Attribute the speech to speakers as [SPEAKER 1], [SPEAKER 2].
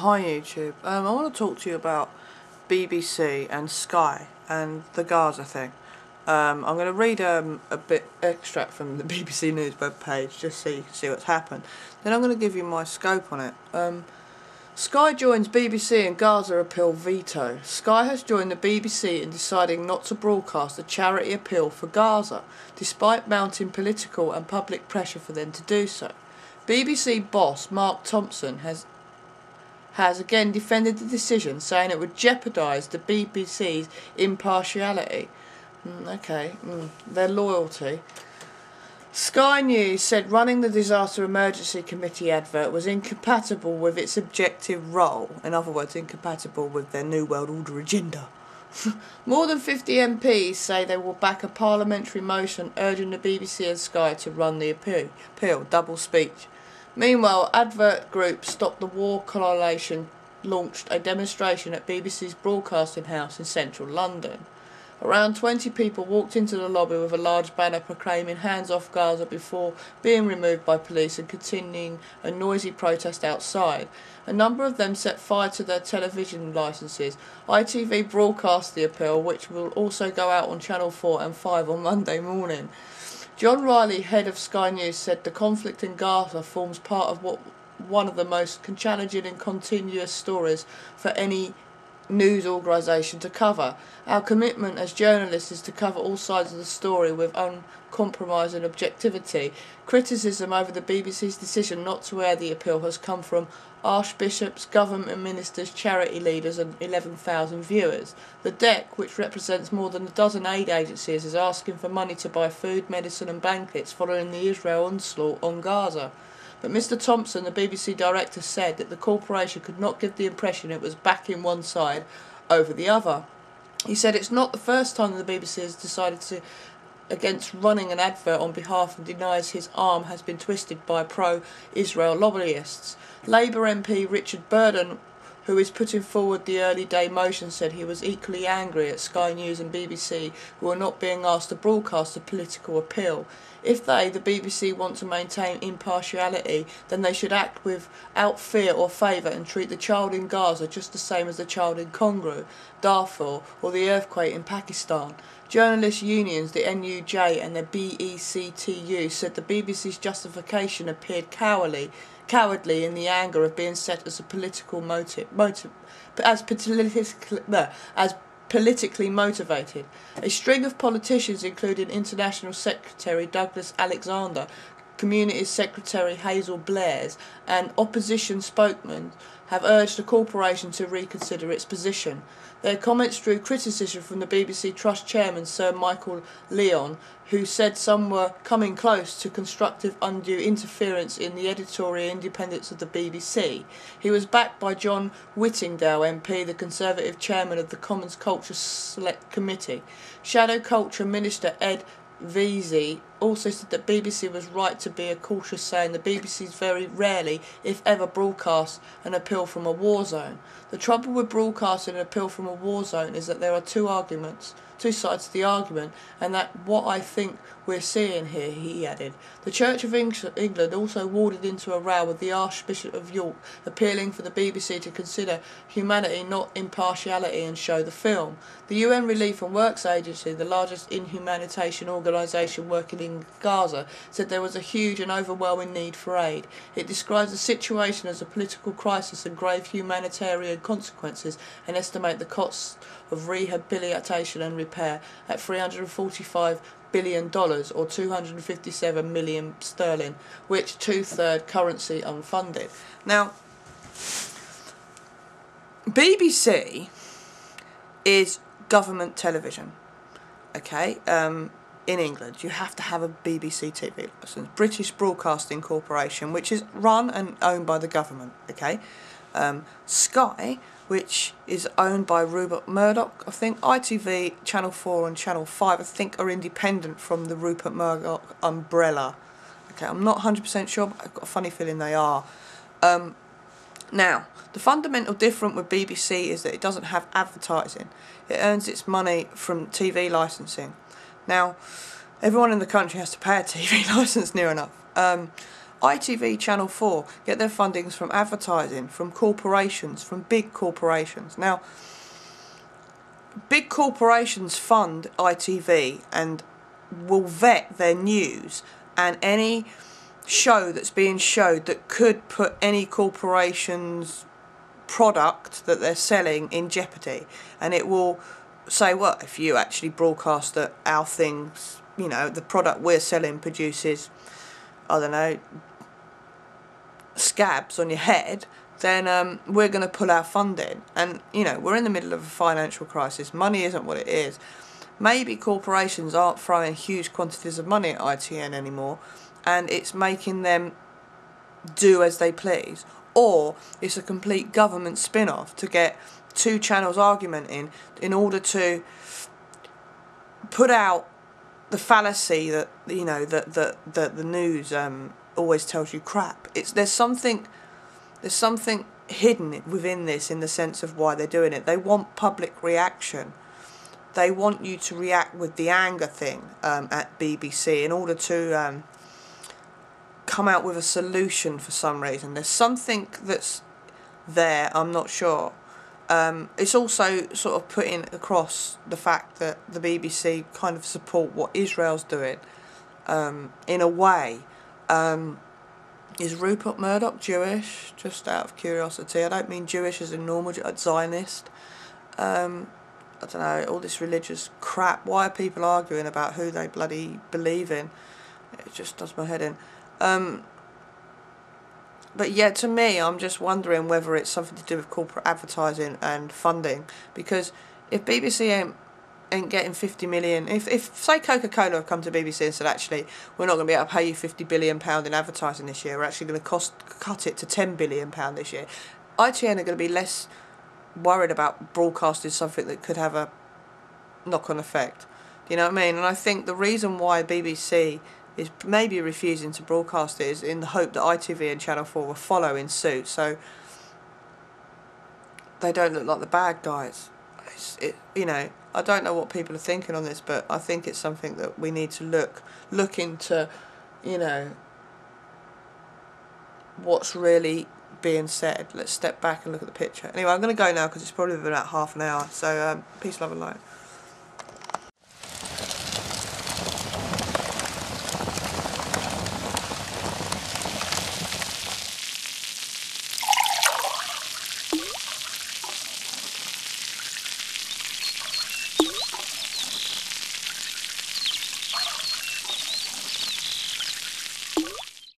[SPEAKER 1] Hi YouTube. I want to talk to you about BBC and Sky and the Gaza thing. I'm going to read a bit extract from the BBC News webpage just so you can see what's happened. Then I'm going to give you my scope on it. Sky joins BBC and Gaza appeal veto. Sky has joined the BBC in deciding not to broadcast a charity appeal for Gaza, despite mounting political and public pressure for them to do so. BBC boss Mark Thompson has again defended the decision, saying it would jeopardise the BBC's impartiality. Their loyalty. Sky News said running the Disaster Emergency Committee advert was incompatible with its objective role, in other words, incompatible with their New World Order agenda. More than 50 MPs say they will back a parliamentary motion urging the BBC and Sky to run the appeal. Double speech. Meanwhile, advert group Stop the War Coalition launched a demonstration at BBC's broadcasting house in central London. Around 20 people walked into the lobby with a large banner proclaiming hands off Gaza before being removed by police and continuing a noisy protest outside. A number of them set fire to their television licences. ITV broadcast the appeal, which will also go out on Channel 4 and 5 on Monday morning. John Riley, head of Sky News, said the conflict in Gaza forms part of one of the most challenging and continuous stories for any news organisation to cover. Our commitment as journalists is to cover all sides of the story with uncompromising objectivity. Criticism over the BBC's decision not to air the appeal has come from archbishops, government ministers, charity leaders and 11,000 viewers. The DEC, which represents more than a dozen aid agencies, is asking for money to buy food, medicine and blankets following the Israel onslaught on Gaza. But Mr Thompson, the BBC director, said that the corporation could not give the impression it was backing one side over the other. He said it's not the first time the BBC has decided against running an advert on behalf and denies his arm has been twisted by pro-Israel lobbyists. Labour MP Richard Burden, who is putting forward the early day motion, said he was equally angry at Sky News and BBC, who are not being asked to broadcast a political appeal. If they, the BBC, want to maintain impartiality, then they should act without fear or favour and treat the child in Gaza just the same as the child in Congo, Darfur or the earthquake in Pakistan. Journalist unions, the NUJ and the BECTU, said the BBC's justification appeared cowardly in the anger of being set as a politically motivated. A string of politicians, including International Secretary Douglas Alexander, Community Secretary Hazel Blairs, and opposition spokesmen, have urged the corporation to reconsider its position. Their comments drew criticism from the BBC Trust Chairman Sir Michael Leon, who said some were coming close to constructive undue interference in the editorial independence of the BBC. He was backed by John Whittingdale MP, the Conservative Chairman of the Commons Culture Select Committee. Shadow Culture Minister Ed Veazey also said that BBC was right to be cautious, saying the BBC's very rarely, if ever, broadcasts an appeal from a war zone. The trouble with broadcasting an appeal from a war zone is that there are two sides to the argument, and that what I think we're seeing here, he added. The Church of England also waded into a row with the Archbishop of York, appealing for the BBC to consider humanity, not impartiality, and show the film. The UN Relief and Works Agency, the largest humanitarian organisation working in Gaza, said there was a huge and overwhelming need for aid. It describes the situation as a political crisis and grave humanitarian consequences, and estimate the costs of rehabilitation and repair at $345 billion or 257 million sterling, which two-thirds currency unfunded. Now, BBC is government television, okay? In England, you have to have a BBC TV licence. British Broadcasting Corporation, which is run and owned by the government, okay? Sky, which is owned by Rupert Murdoch, I think. ITV, Channel 4 and Channel 5, I think, are independent from the Rupert Murdoch umbrella. Okay, I'm not 100% sure, but I've got a funny feeling they are. Now, the fundamental difference with BBC is that it doesn't have advertising. It earns its money from TV licensing. Now, everyone in the country has to pay a TV licence, near enough. ITV, Channel 4 get their fundings from advertising, from corporations, from big corporations. Now, big corporations fund ITV and will vet their news, and any show that's being showed that could put any corporation's product that they're selling in jeopardy, and it will say, well, if you actually broadcast that our things, you know, the product we're selling produces, I don't know, scabs on your head, then we're going to pull our funding. And, you know, we're in the middle of a financial crisis. Money isn't what it is. Maybe corporations aren't throwing huge quantities of money at ITN anymore, and it's making them do as they please. Or it's a complete government spin-off to get two channels arguing in order to put out the fallacy that, you know, that the news always tells you crap. There's something hidden within this, in the sense of why they're doing it. They want public reaction. They want you to react with the anger thing at BBC in order to come out with a solution for some reason. There's something that's there, I'm not sure. It's also sort of putting across the fact that the BBC kind of support what Israel's doing in a way. Is Rupert Murdoch Jewish? Just out of curiosity. I don't mean Jewish as a normal Zionist. I don't know, all this religious crap. Why are people arguing about who they bloody believe in? It just does my head in. But yeah, to me, I'm just wondering whether it's something to do with corporate advertising and funding. Because if BBC ain't getting 50 million, if say Coca-Cola have come to BBC and said, actually, we're not going to be able to pay you £50 billion in advertising this year, we're actually going to cut it to £10 billion this year, ITN are going to be less worried about broadcasting something that could have a knock-on effect. Do you know what I mean? And I think the reason why BBC is maybe refusing to broadcast it is in the hope that ITV and Channel 4 will follow in suit, so they don't look like the bad guys. You know, I don't know what people are thinking on this, but I think it's something that we need to look into, you know, what's really being said. Let's step back and look at the picture. Anyway, I'm going to go now because it's probably been about half an hour. So peace, love and light.